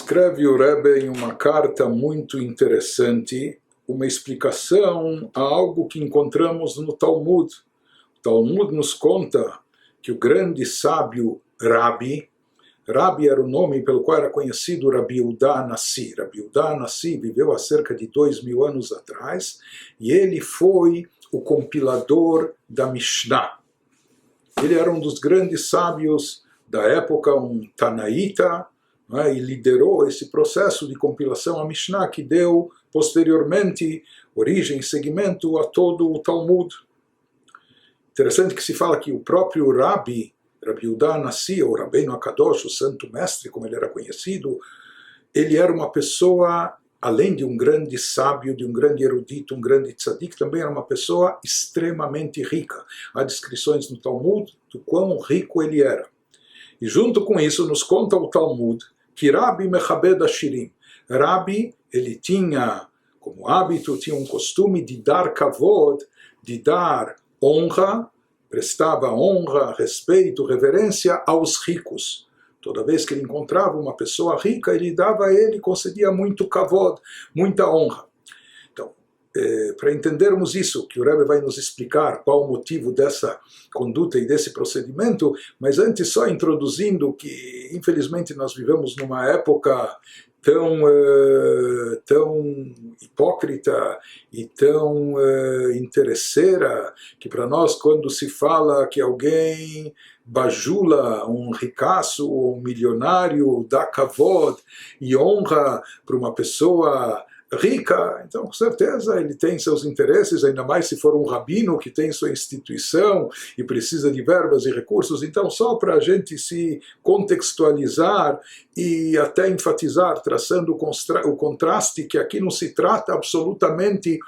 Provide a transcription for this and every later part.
Escreve o Rebbe em uma carta muito interessante uma explicação a algo que encontramos no Talmud. O Talmud nos conta que o grande sábio Rabi era o nome pelo qual era conhecido Rabi Yehuda Hanassi. Rabi Yehuda Hanassi viveu há cerca de 2000 anos atrás e ele foi o compilador da Mishnah. Ele era um dos grandes sábios da época, um Tanaíta, e liderou esse processo de compilação a Mishnah que deu posteriormente origem e seguimento a todo o Talmud. Interessante que se fala que o próprio Rabi Yehuda Hanassi, ou Rabbeinu HaKadosh, o Santo Mestre, como ele era conhecido, ele era uma pessoa, além de um grande sábio, de um grande erudito, um grande tzadik, também era uma pessoa extremamente rica. Há descrições no Talmud do quão rico ele era. E junto com isso nos conta o Talmud que Rabi Mechabed Ashirim. Rabi, ele tinha como hábito, tinha um costume de dar kavod, de dar honra, prestava honra, respeito, reverência aos ricos. Toda vez que ele encontrava uma pessoa rica, ele dava a ele, concedia muito kavod, muita honra. Então, para entendermos isso, que o Rebbe vai nos explicar qual o motivo dessa conduta e desse procedimento, mas antes só introduzindo que, infelizmente, nós vivemos numa época tão hipócrita e tão interesseira, que para nós, quando se fala que alguém bajula um ricaço, um milionário, dá kavod e honra para uma pessoa rica, então com certeza ele tem seus interesses, ainda mais se for um rabino que tem sua instituição e precisa de verbas e recursos. Então, só para a gente se contextualizar e até enfatizar, traçando o contraste, que aqui não se trata absolutamente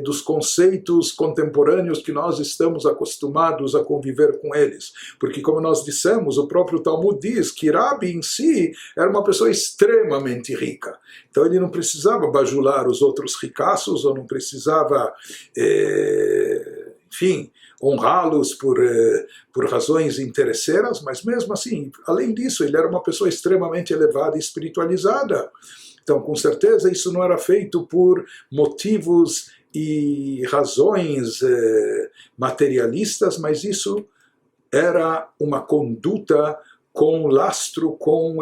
dos conceitos contemporâneos que nós estamos acostumados a conviver com eles, porque, como nós dissemos, o próprio Talmud diz que Rabi em si era uma pessoa extremamente rica, então ele não precisava bajular os outros ricaços, ou não precisava, enfim, honrá-los por razões interesseiras, mas mesmo assim, além disso, ele era uma pessoa extremamente elevada e espiritualizada. Então, com certeza, isso não era feito por motivos e razões materialistas, mas isso era uma conduta com lastro, com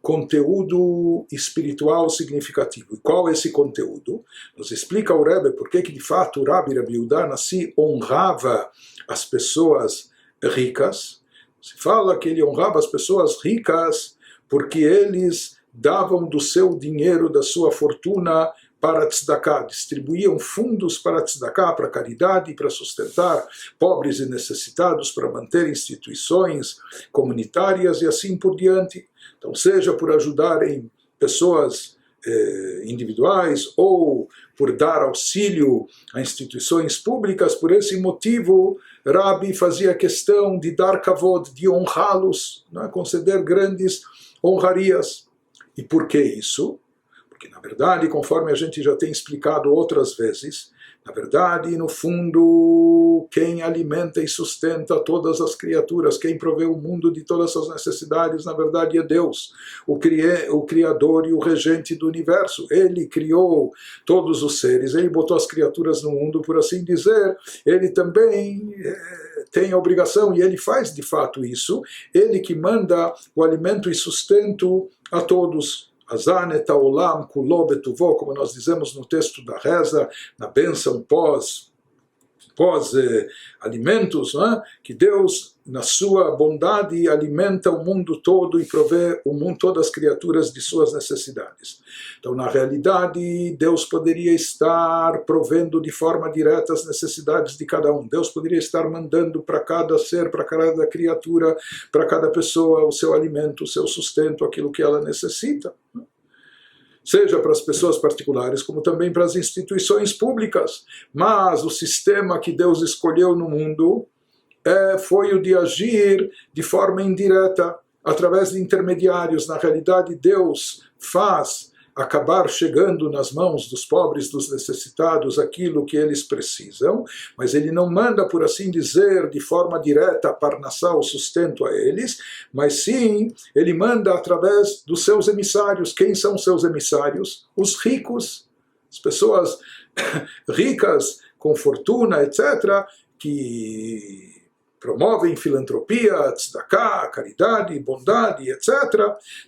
conteúdo espiritual significativo. E qual é esse conteúdo? Nos explica o Rebbe por que de fato o Rabi Yehuda Hanassi honrava as pessoas ricas. Se fala que ele honrava as pessoas ricas porque eles davam do seu dinheiro, da sua fortuna, para tzedakah, distribuíam fundos para tzedakah, para caridade, para sustentar pobres e necessitados, para manter instituições comunitárias e assim por diante. Então, seja por ajudarem pessoas individuais ou por dar auxílio a instituições públicas, por esse motivo, Rabi fazia questão de dar kavod, de honrá-los, conceder grandes honrarias. E por que isso? Porque, na verdade, conforme a gente já tem explicado outras vezes, na verdade, no fundo, quem alimenta e sustenta todas as criaturas, quem provê o mundo de todas as suas necessidades, na verdade é Deus, o Criador e o Regente do Universo. Ele criou todos os seres, ele botou as criaturas no mundo, por assim dizer, ele também tem a obrigação, e ele faz de fato isso, ele que manda o alimento e sustento a todos. Azanet haolam kulo betuvo, como nós dizemos no texto da reza, na bênção pós alimentos, que Deus, na sua bondade, alimenta o mundo todo e provê o mundo, todas as criaturas de suas necessidades. Então, na realidade, Deus poderia estar provendo de forma direta as necessidades de cada um. Deus poderia estar mandando para cada ser, para cada criatura, para cada pessoa o seu alimento, o seu sustento, aquilo que ela necessita. Seja para as pessoas particulares, como também para as instituições públicas. Mas o sistema que Deus escolheu no mundo foi o de agir de forma indireta, através de intermediários. Na realidade, Deus faz acabar chegando nas mãos dos pobres, dos necessitados, aquilo que eles precisam, mas ele não manda, por assim dizer, de forma direta, parnassá, o sustento a eles, mas sim, ele manda através dos seus emissários. Quem são seus emissários? Os ricos, as pessoas ricas, com fortuna, etc., que promovem filantropia, tzedakah, caridade, bondade, etc.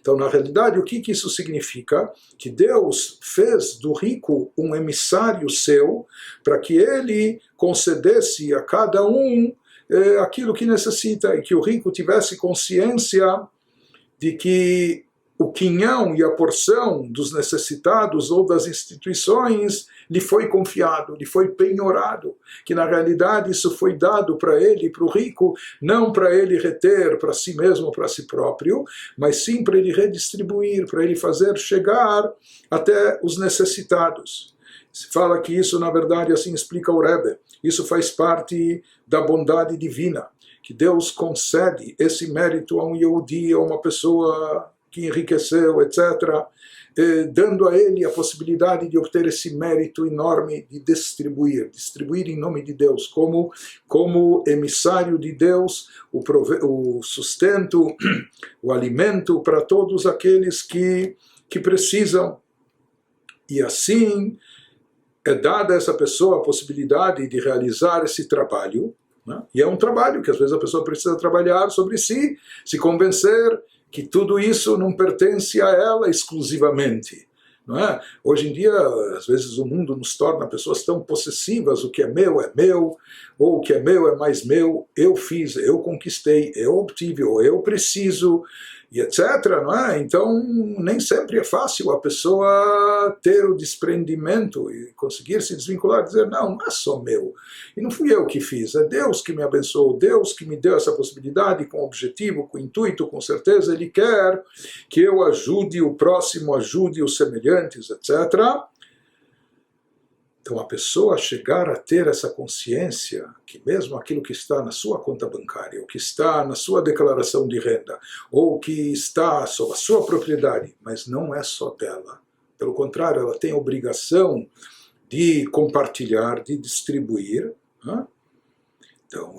Então, na realidade, o que isso significa? Que Deus fez do rico um emissário seu para que ele concedesse a cada um aquilo que necessita, e que o rico tivesse consciência de que o quinhão e a porção dos necessitados ou das instituições lhe foi confiado, lhe foi penhorado, que na realidade isso foi dado para ele, para o rico, não para ele reter para si mesmo, para si próprio, mas sim para ele redistribuir, para ele fazer chegar até os necessitados. Se fala que isso, na verdade, assim explica o Rebbe, isso faz parte da bondade divina, que Deus concede esse mérito a um Yehudi, a uma pessoa que enriqueceu, etc., dando a ele a possibilidade de obter esse mérito enorme de distribuir em nome de Deus, como emissário de Deus, o sustento, o alimento para todos aqueles que precisam. E assim é dada a essa pessoa a possibilidade de realizar esse trabalho, né? E é um trabalho que às vezes a pessoa precisa trabalhar sobre si, se convencer que tudo isso não pertence a ela exclusivamente. Não é? Hoje em dia, às vezes o mundo nos torna pessoas tão possessivas, o que é meu, ou o que é meu é mais meu, eu fiz, eu conquistei, eu obtive, ou eu preciso, e etc. Não é? Então, nem sempre é fácil a pessoa ter o desprendimento e conseguir se desvincular, dizer, não é só meu, e não fui eu que fiz, é Deus que me abençoou, Deus que me deu essa possibilidade, com objetivo, com intuito, com certeza Ele quer que eu ajude o próximo, ajude os semelhantes, etc. Então, a pessoa chegar a ter essa consciência que mesmo aquilo que está na sua conta bancária, ou que está na sua declaração de renda, ou que está sob a sua propriedade, mas não é só dela. Pelo contrário, ela tem a obrigação de compartilhar, de distribuir. Né? Então,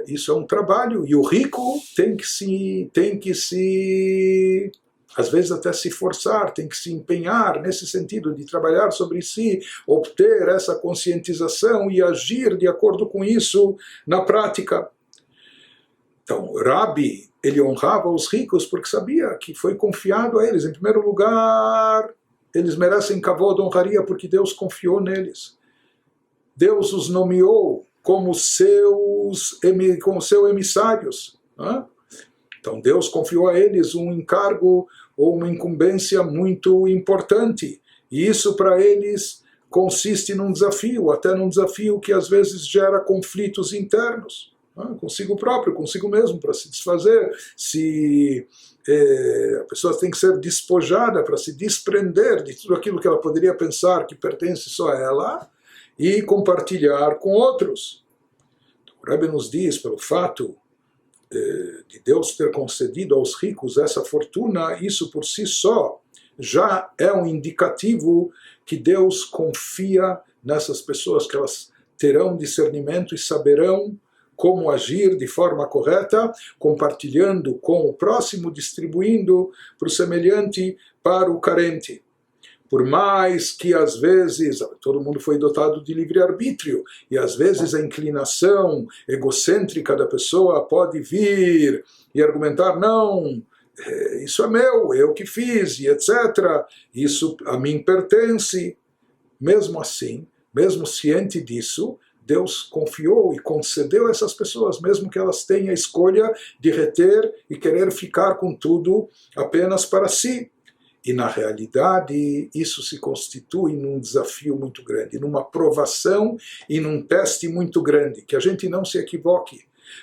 isso é um trabalho. E o rico tem que se às vezes até se forçar, tem que se empenhar nesse sentido de trabalhar sobre si, obter essa conscientização e agir de acordo com isso na prática. Então, Rabi, ele honrava os ricos porque sabia que foi confiado a eles. Em primeiro lugar, eles merecem kavod, honraria, porque Deus confiou neles. Deus os nomeou como seus emissários. Né? Então Deus confiou a eles um encargo ou uma incumbência muito importante. E isso para eles consiste num desafio, até num desafio que às vezes gera conflitos internos, né? Consigo próprio, consigo mesmo, para se desfazer. A pessoa tem que ser despojada para se desprender de tudo aquilo que ela poderia pensar que pertence só a ela e compartilhar com outros. Então, o Rebbe nos diz, pelo fato de Deus ter concedido aos ricos essa fortuna, isso por si só já é um indicativo que Deus confia nessas pessoas, que elas terão discernimento e saberão como agir de forma correta, compartilhando com o próximo, distribuindo para o semelhante, para o carente. Por mais que às vezes todo mundo foi dotado de livre-arbítrio, e às vezes a inclinação egocêntrica da pessoa pode vir e argumentar, não, isso é meu, eu que fiz, e etc. Isso a mim pertence. Mesmo assim, mesmo ciente disso, Deus confiou e concedeu a essas pessoas, mesmo que elas tenham a escolha de reter e querer ficar com tudo apenas para si. E na realidade isso se constitui num desafio muito grande, numa provação e num teste muito grande, que a gente não se equivoque.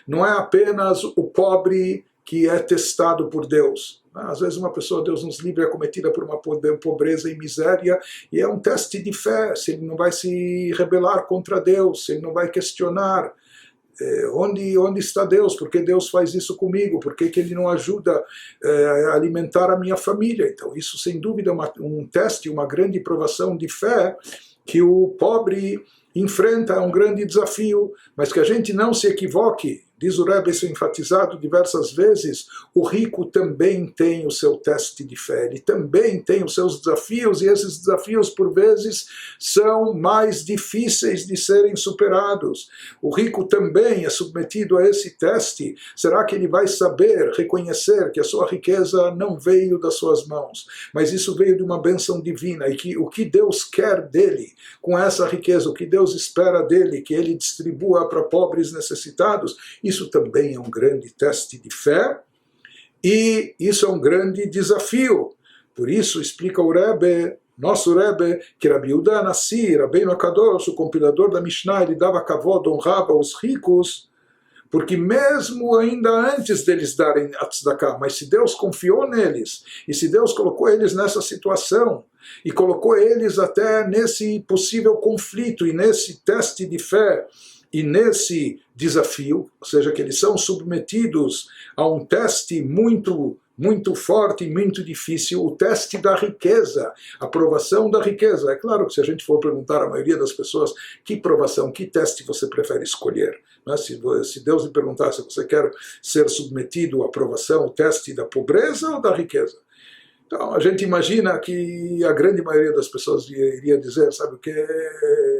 Não é apenas o pobre que é testado por Deus. Às vezes uma pessoa, Deus nos livre, é cometida por uma pobreza e miséria, e é um teste de fé, se ele não vai se rebelar contra Deus, se ele não vai questionar. Onde está Deus? Por que Deus faz isso comigo? Por que Ele não ajuda a alimentar a minha família? Então isso sem dúvida é um teste, uma grande provação de fé que o pobre enfrenta, é um grande desafio, mas que a gente não se equivoque. Diz o Rebbe, isso é enfatizado diversas vezes, o rico também tem o seu teste de fé, ele também tem os seus desafios, e esses desafios, por vezes, são mais difíceis de serem superados. O rico também é submetido a esse teste. Será que ele vai saber reconhecer que a sua riqueza não veio das suas mãos, mas isso veio de uma bênção divina, e que o que Deus quer dele com essa riqueza, o que Deus espera dele, que ele distribua para pobres necessitados, isso também é um grande teste de fé, e isso é um grande desafio. Por isso, explica o Rebbe, nosso Rebbe, que Rabi Yehuda Hanassi, Rabbeinu HaKadosh, o compilador da Mishnah, ele dava kavod, honrava os ricos, porque mesmo ainda antes deles darem a tzedakah, mas se Deus confiou neles, e se Deus colocou eles nessa situação, e colocou eles até nesse possível conflito, e nesse teste de fé, e nesse desafio, ou seja, que eles são submetidos a um teste muito forte e muito difícil, o teste da riqueza, a provação da riqueza. É claro que se a gente for perguntar à maioria das pessoas que provação, que teste você prefere escolher, né? Se Deus lhe perguntasse se você quer ser submetido à provação, o teste da pobreza ou da riqueza, então a gente imagina que a grande maioria das pessoas iria dizer, sabe o que,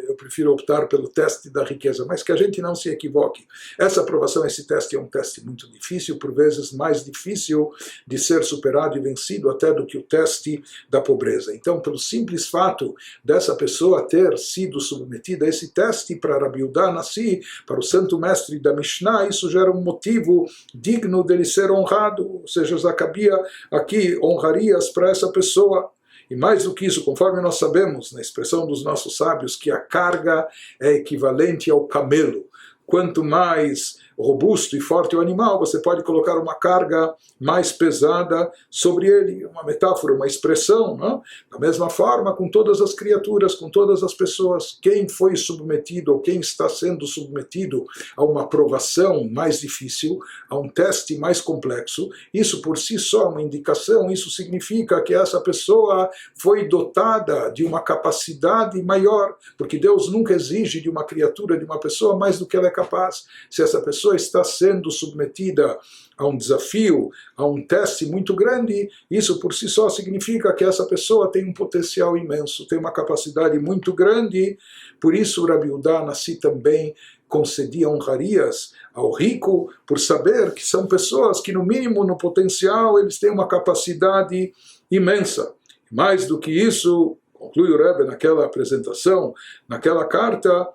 eu prefiro optar pelo teste da riqueza, mas que a gente não se equivoque. Essa aprovação, esse teste é um teste muito difícil, por vezes mais difícil de ser superado e vencido até do que o teste da pobreza. Então, pelo simples fato dessa pessoa ter sido submetida a esse teste para Rabi Yehuda Hanassi, para o santo mestre da Mishnah, isso gera um motivo digno dele ser honrado, ou seja, já cabia aqui honrarias para essa pessoa. E mais do que isso, conforme nós sabemos, na expressão dos nossos sábios, que a carga é equivalente ao camelo. Quanto mais robusto e forte o animal, você pode colocar uma carga mais pesada sobre ele. Uma metáfora, uma expressão, não? Da mesma forma, com todas as criaturas, com todas as pessoas, quem foi submetido ou quem está sendo submetido a uma provação mais difícil, a um teste mais complexo, isso por si só é uma indicação, isso significa que essa pessoa foi dotada de uma capacidade maior, porque Deus nunca exige de uma criatura, de uma pessoa, mais do que ela é capaz. Se essa pessoa está sendo submetida a um desafio, a um teste muito grande, isso por si só significa que essa pessoa tem um potencial imenso, tem uma capacidade muito grande. Por isso Rabi Yehuda Hanassi também concedia honrarias ao rico, por saber que são pessoas que no mínimo no potencial eles têm uma capacidade imensa. Mais do que isso, conclui o Rebbe naquela apresentação, naquela carta,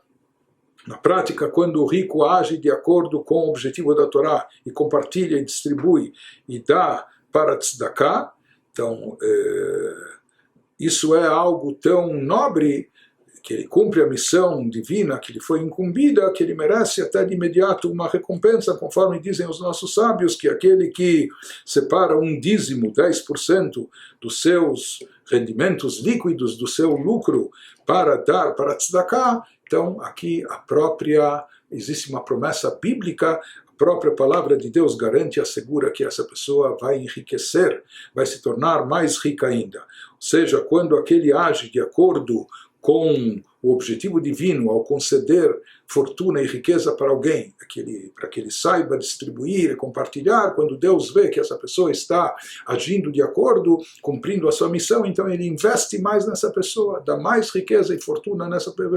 na prática, quando o rico age de acordo com o objetivo da Torá e compartilha e distribui e dá para tzedakah, então isso é algo tão nobre que ele cumpre a missão divina que lhe foi incumbida, que ele merece até de imediato uma recompensa, conforme dizem os nossos sábios, que aquele que separa um dízimo, 10% dos seus rendimentos líquidos, do seu lucro, para dar para tzedakah. Então, aqui existe uma promessa bíblica, a própria palavra de Deus garante e assegura que essa pessoa vai enriquecer, vai se tornar mais rica ainda. Ou seja, quando aquele age de acordo com o objetivo divino ao conceder fortuna e riqueza para alguém, para que ele saiba distribuir e compartilhar, quando Deus vê que essa pessoa está agindo de acordo, cumprindo a sua missão, então ele investe mais nessa pessoa, dá mais riqueza e fortuna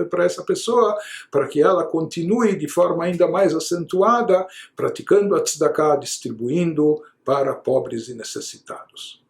para essa pessoa, para que ela continue de forma ainda mais acentuada, praticando a tzedakah, distribuindo para pobres e necessitados.